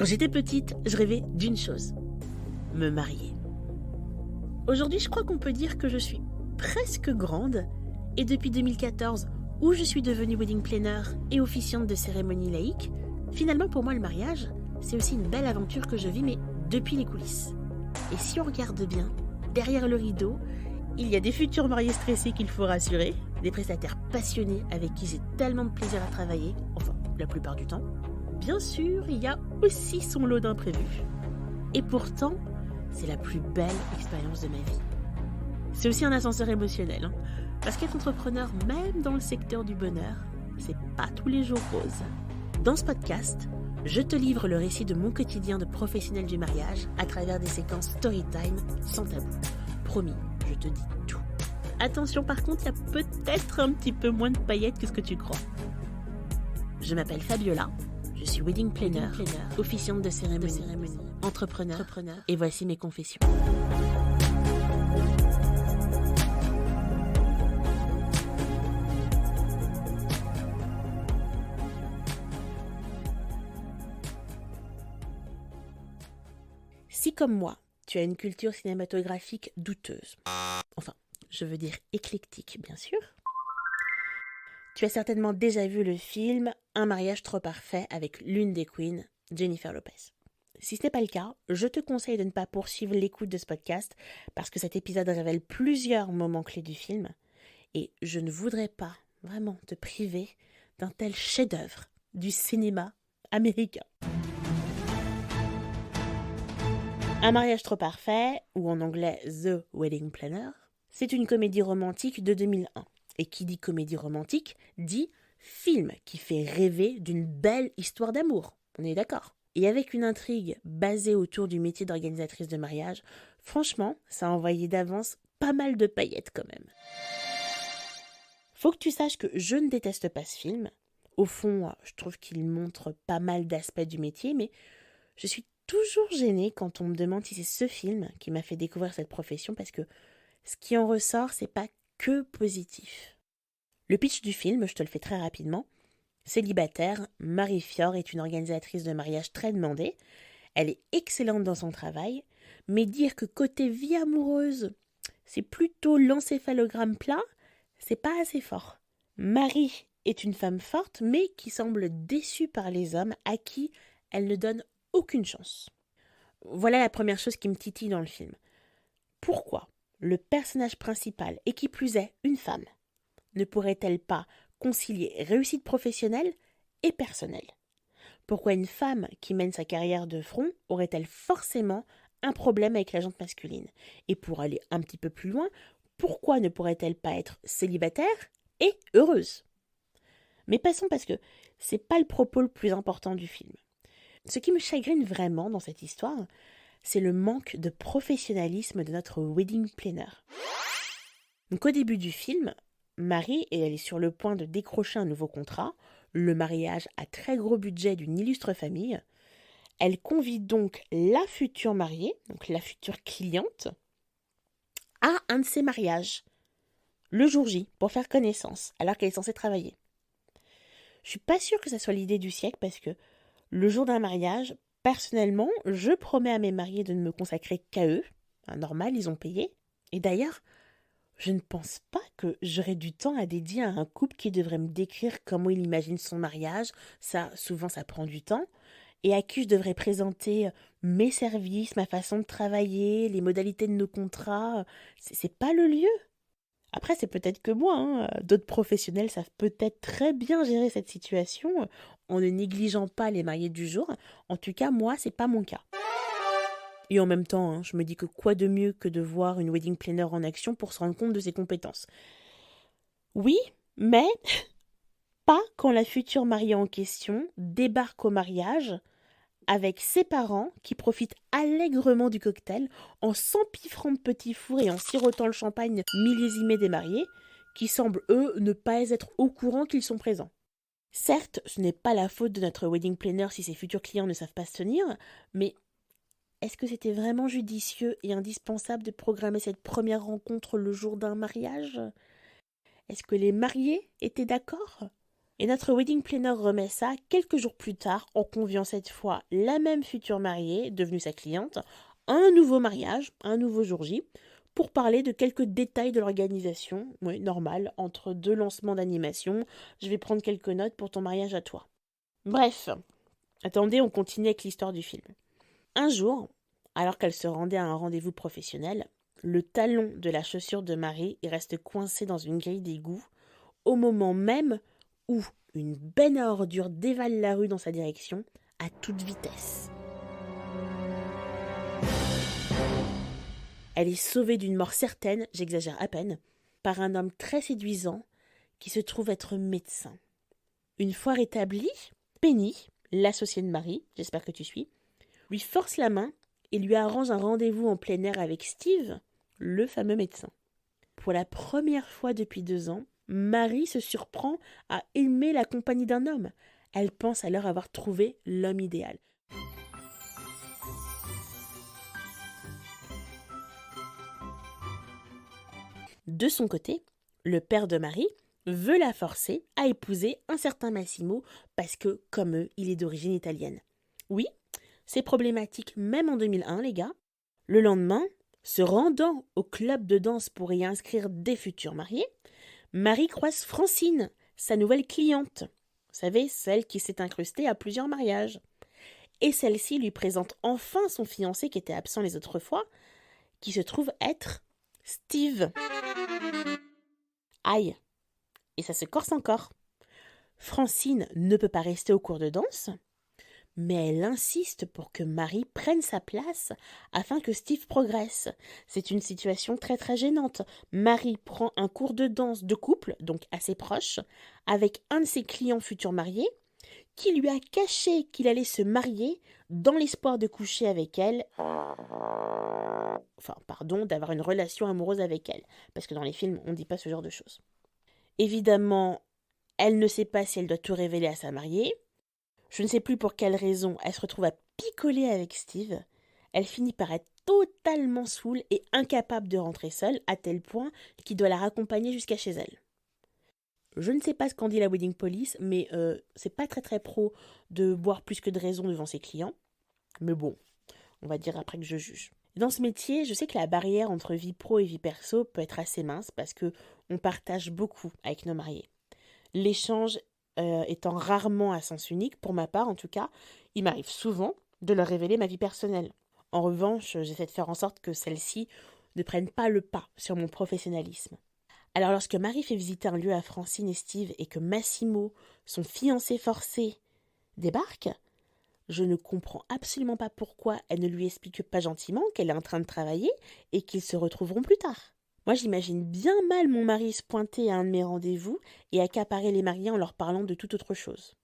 Quand j'étais petite, je rêvais d'une chose, me marier. Aujourd'hui, je crois qu'on peut dire que je suis presque grande et depuis 2014, où je suis devenue wedding planner et officiante de cérémonie laïque, finalement pour moi le mariage, c'est aussi une belle aventure que je vis, mais depuis les coulisses. Et si on regarde bien, derrière le rideau, il y a des futurs mariés stressés qu'il faut rassurer, des prestataires passionnés avec qui j'ai tellement de plaisir à travailler, enfin la plupart du temps. Bien sûr, il y a aussi son lot d'imprévus. Et pourtant, c'est la plus belle expérience de ma vie. C'est aussi un ascenseur émotionnel, parce qu'être entrepreneur, même dans le secteur du bonheur, c'est pas tous les jours rose. Dans ce podcast, je te livre le récit de mon quotidien de professionnel du mariage à travers des séquences storytime sans tabou. Promis, je te dis tout. Attention par contre, il y a peut-être un petit peu moins de paillettes que ce que tu crois. Je m'appelle Fabiola, je suis wedding planner, officiante de cérémonie, entrepreneur, et voici mes confessions. Si comme moi, tu as une culture cinématographique douteuse, enfin, je veux dire éclectique bien sûr, tu as certainement déjà vu le film Un mariage trop parfait avec l'une des queens, Jennifer Lopez. Si ce n'est pas le cas, je te conseille de ne pas poursuivre l'écoute de ce podcast parce que cet épisode révèle plusieurs moments clés du film et je ne voudrais pas vraiment te priver d'un tel chef-d'œuvre du cinéma américain. Un mariage trop parfait, ou en anglais The Wedding Planner, c'est une comédie romantique de 2001. Et qui dit comédie romantique, dit film qui fait rêver d'une belle histoire d'amour. On est d'accord. Et avec une intrigue basée autour du métier d'organisatrice de mariage, franchement, ça a envoyé d'avance pas mal de paillettes quand même. Faut que tu saches que je ne déteste pas ce film. Au fond, je trouve qu'il montre pas mal d'aspects du métier, mais je suis toujours gênée quand on me demande si c'est ce film qui m'a fait découvrir cette profession parce que ce qui en ressort, c'est pas que positif. Le pitch du film, je te le fais très rapidement. Célibataire, Marie Fiore est une organisatrice de mariage très demandée. Elle est excellente dans son travail, mais dire que côté vie amoureuse, c'est plutôt l'encéphalogramme plat, c'est pas assez fort. Marie est une femme forte, mais qui semble déçue par les hommes à qui elle ne donne aucune chance. Voilà la première chose qui me titille dans le film. Pourquoi le personnage principal, et qui plus est une femme, ne pourrait-elle pas concilier réussite professionnelle et personnelle? Pourquoi une femme qui mène sa carrière de front aurait-elle forcément un problème avec la jante masculine? Et pour aller un petit peu plus loin, pourquoi ne pourrait-elle pas être célibataire et heureuse? Mais passons parce que c'est pas le propos le plus important du film. Ce qui me chagrine vraiment dans cette histoire, c'est le manque de professionnalisme de notre wedding planner. Donc au début du film, Marie, et elle est sur le point de décrocher un nouveau contrat, le mariage à très gros budget d'une illustre famille. Elle convie donc la future mariée, donc la future cliente, à un de ses mariages, le jour J, pour faire connaissance, alors qu'elle est censée travailler. Je suis pas sûre que ça soit l'idée du siècle parce que le jour d'un mariage, personnellement, je promets à mes mariés de ne me consacrer qu'à eux. Normal, ils ont payé. Et d'ailleurs, je ne pense pas que j'aurais du temps à dédier à un couple qui devrait me décrire comment il imagine son mariage. Ça, souvent, ça prend du temps. Et à qui je devrais présenter mes services, ma façon de travailler, les modalités de nos contrats. C'est pas le lieu. Après, c'est peut-être que moi, d'autres professionnels savent peut-être très bien gérer cette situation en ne négligeant pas les mariés du jour. En tout cas, moi, c'est pas mon cas. Et en même temps, je me dis que quoi de mieux que de voir une wedding planner en action pour se rendre compte de ses compétences. Oui, mais pas quand la future mariée en question débarque au mariage avec ses parents qui profitent allègrement du cocktail en s'empiffrant de petits fours et en sirotant le champagne millésimé des mariés, qui semblent, eux, ne pas être au courant qu'ils sont présents. Certes, ce n'est pas la faute de notre wedding planner si ses futurs clients ne savent pas se tenir, mais est-ce que c'était vraiment judicieux et indispensable de programmer cette première rencontre le jour d'un mariage? Est-ce que les mariés étaient d'accord? Et notre wedding planner remet ça quelques jours plus tard en conviant cette fois la même future mariée, devenue sa cliente, à un nouveau mariage, un nouveau jour J, pour parler de quelques détails de l'organisation, oui, normal, entre deux lancements d'animation. Je vais prendre quelques notes pour ton mariage à toi. Bref, attendez, on continue avec l'histoire du film. Un jour, alors qu'elle se rendait à un rendez-vous professionnel, le talon de la chaussure de Marie reste coincé dans une grille d'égout au moment même où une benne à ordures dévale la rue dans sa direction à toute vitesse. Elle est sauvée d'une mort certaine, j'exagère à peine, par un homme très séduisant qui se trouve être médecin. Une fois rétablie, Penny, l'associée de Marie, j'espère que tu suis, lui force la main et lui arrange un rendez-vous en plein air avec Steve, le fameux médecin. Pour la première fois depuis 2 ans, Marie se surprend à aimer la compagnie d'un homme. Elle pense alors avoir trouvé l'homme idéal. De son côté, le père de Marie veut la forcer à épouser un certain Massimo parce que, comme eux, il est d'origine italienne. Oui, c'est problématique même en 2001, les gars. Le lendemain, se rendant au club de danse pour y inscrire des futurs mariés, Marie croise Francine, sa nouvelle cliente. Vous savez, celle qui s'est incrustée à plusieurs mariages. Et celle-ci lui présente enfin son fiancé qui était absent les autres fois, qui se trouve être Steve. Aïe, et ça se corse encore. Francine ne peut pas rester au cours de danse, mais elle insiste pour que Marie prenne sa place afin que Steve progresse. C'est une situation très très gênante. Marie prend un cours de danse de couple, donc assez proche, avec un de ses clients futurs mariés, qui lui a caché qu'il allait se marier dans l'espoir de coucher avec elle, d'avoir une relation amoureuse avec elle, parce que dans les films, on ne dit pas ce genre de choses. Évidemment, elle ne sait pas si elle doit tout révéler à sa mariée. Je ne sais plus pour quelle raison elle se retrouve à picoler avec Steve. Elle finit par être totalement saoule et incapable de rentrer seule, à tel point qu'il doit la raccompagner jusqu'à chez elle. Je ne sais pas ce qu'en dit la wedding police, mais c'est pas très très pro de boire plus que de raison devant ses clients. Mais bon, on va dire après que je juge. Dans ce métier, je sais que la barrière entre vie pro et vie perso peut être assez mince parce que on partage beaucoup avec nos mariés. L'échange étant rarement à sens unique, pour ma part en tout cas, il m'arrive souvent de leur révéler ma vie personnelle. En revanche, j'essaie de faire en sorte que celle-ci ne prenne pas le pas sur mon professionnalisme. Alors lorsque Marie fait visiter un lieu à Francine et Steve et que Massimo, son fiancé forcé, débarque, je ne comprends absolument pas pourquoi elle ne lui explique pas gentiment qu'elle est en train de travailler et qu'ils se retrouveront plus tard. Moi, j'imagine bien mal mon mari se pointer à un de mes rendez-vous et accaparer les mariés en leur parlant de toute autre chose.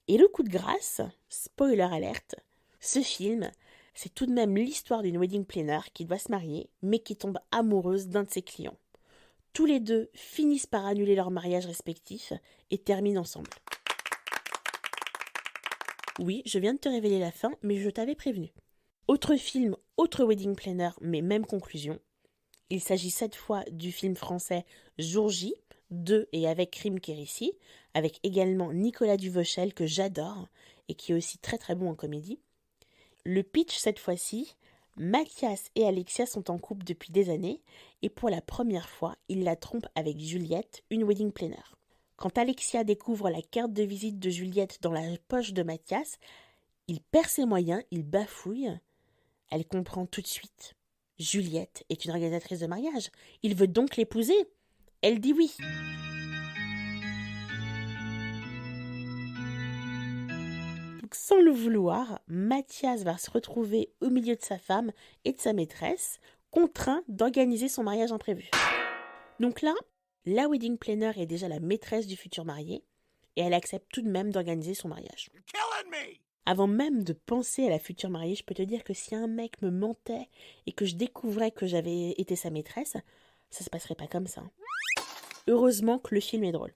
Et le coup de grâce, spoiler alerte, ce film, c'est tout de même l'histoire d'une wedding planner qui doit se marier, mais qui tombe amoureuse d'un de ses clients. Tous les deux finissent par annuler leur mariage respectif et terminent ensemble. Oui, je viens de te révéler la fin, mais je t'avais prévenu. Autre film, autre wedding planner, mais même conclusion. Il s'agit cette fois du film français Jour J, de et avec Rim Kérissi, avec également Nicolas Duvauchel que j'adore et qui est aussi très très bon en comédie. Le pitch cette fois-ci, Mathias et Alexia sont en couple depuis des années et pour la première fois, ils la trompent avec Juliette, une wedding planner. Quand Alexia découvre la carte de visite de Juliette dans la poche de Mathias, il perd ses moyens, il bafouille. Elle comprend tout de suite. Juliette est une organisatrice de mariage. Il veut donc l'épouser. Elle dit oui. Donc, sans le vouloir, Mathias va se retrouver au milieu de sa femme et de sa maîtresse, contraint d'organiser son mariage imprévu. Donc là, la wedding planner est déjà la maîtresse du futur marié et elle accepte tout de même d'organiser son mariage. Avant même de penser à la future mariée, je peux te dire que si un mec me mentait et que je découvrais que j'avais été sa maîtresse, ça se passerait pas comme ça. Heureusement que le film est drôle.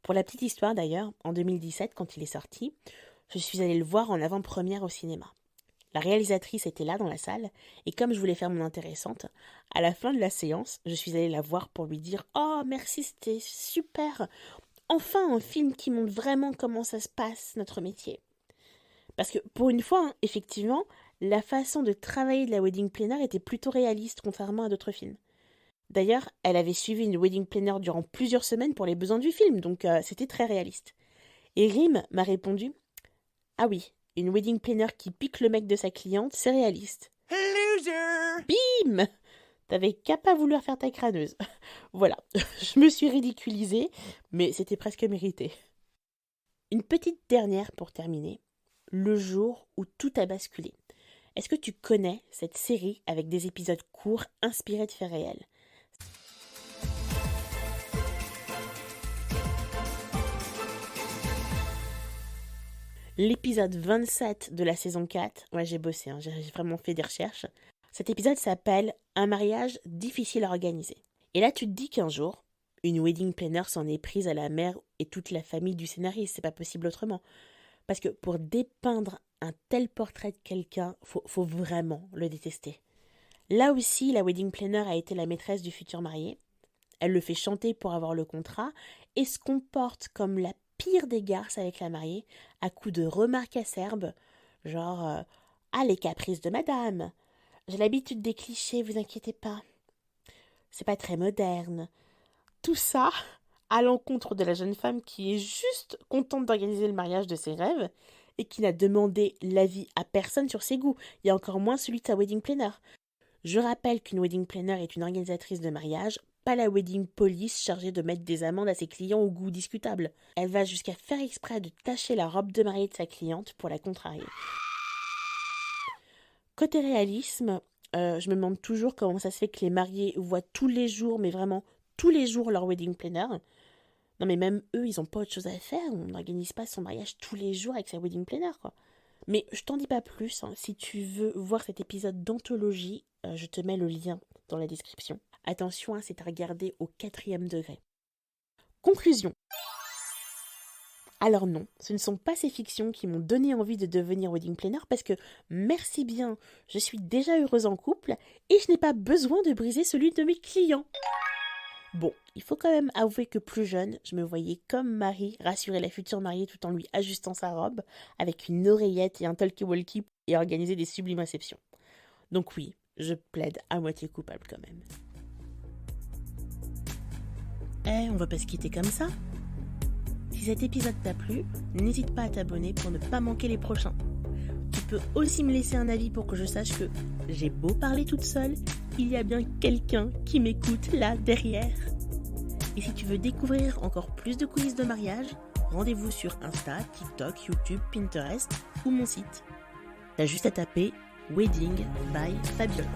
Pour la petite histoire d'ailleurs, en 2017, quand il est sorti, je suis allée le voir en avant-première au cinéma. La réalisatrice était là dans la salle, et comme je voulais faire mon intéressante, à la fin de la séance, je suis allée la voir pour lui dire « Oh, merci, c'était super ! enfin un film qui montre vraiment comment ça se passe, notre métier. Parce que pour une fois, effectivement, la façon de travailler de la wedding planner était plutôt réaliste contrairement à d'autres films. D'ailleurs, elle avait suivi une wedding planner durant plusieurs semaines pour les besoins du film, donc c'était très réaliste. Et Rim m'a répondu « Ah oui, une wedding planner qui pique le mec de sa cliente, c'est réaliste. » Loser! Bim! T'avais qu'à pas vouloir faire ta crâneuse. Voilà, je me suis ridiculisée, mais c'était presque mérité. Une petite dernière pour terminer. Le jour où tout a basculé. Est-ce que tu connais cette série avec des épisodes courts inspirés de faits réels? L'épisode 27 de la saison 4, ouais j'ai bossé, j'ai vraiment fait des recherches. Cet épisode s'appelle « Un mariage difficile à organiser ». Et là tu te dis qu'un jour, une wedding planner s'en est prise à la mère et toute la famille du scénariste, c'est pas possible autrement. Parce que pour dépeindre un tel portrait de quelqu'un, faut vraiment le détester. Là aussi, la wedding planner a été la maîtresse du futur marié. Elle le fait chanter pour avoir le contrat et se comporte comme la pire des garces avec la mariée, à coups de remarques acerbes, genre ah, les caprices de madame. J'ai l'habitude des clichés, vous inquiétez pas. C'est pas très moderne. » Tout ça à l'encontre de la jeune femme qui est juste contente d'organiser le mariage de ses rêves et qui n'a demandé l'avis à personne sur ses goûts, et encore moins celui de sa wedding planner. Je rappelle qu'une wedding planner est une organisatrice de mariage, pas la wedding police chargée de mettre des amendes à ses clients au goût discutable. Elle va jusqu'à faire exprès de tacher la robe de mariée de sa cliente pour la contrarier. Côté réalisme, je me demande toujours comment ça se fait que les mariés voient tous les jours, mais vraiment tous les jours, leur wedding planner. Non mais même eux, ils ont pas autre chose à faire, on n'organise pas son mariage tous les jours avec sa wedding planner, quoi. Mais je t'en dis pas plus, si tu veux voir cet épisode d'anthologie, je te mets le lien dans la description. Attention, c'est à regarder au 4e degré. Conclusion. Alors non, ce ne sont pas ces fictions qui m'ont donné envie de devenir wedding planner parce que, merci bien, je suis déjà heureuse en couple et je n'ai pas besoin de briser celui de mes clients. Bon, il faut quand même avouer que plus jeune, je me voyais comme Marie rassurer la future mariée tout en lui ajustant sa robe, avec une oreillette et un talkie-walkie et organiser des sublimes réceptions. Donc oui, je plaide à moitié coupable quand même. On va pas se quitter comme ça. Si cet épisode t'a plu, n'hésite pas à t'abonner pour ne pas manquer les prochains. Tu peux aussi me laisser un avis pour que je sache que j'ai beau parler toute seule, il y a bien quelqu'un qui m'écoute là derrière. Et si tu veux découvrir encore plus de coulisses de mariage, rendez-vous sur Insta, TikTok, YouTube, Pinterest ou mon site. T'as juste à taper Wedding by Fabiola.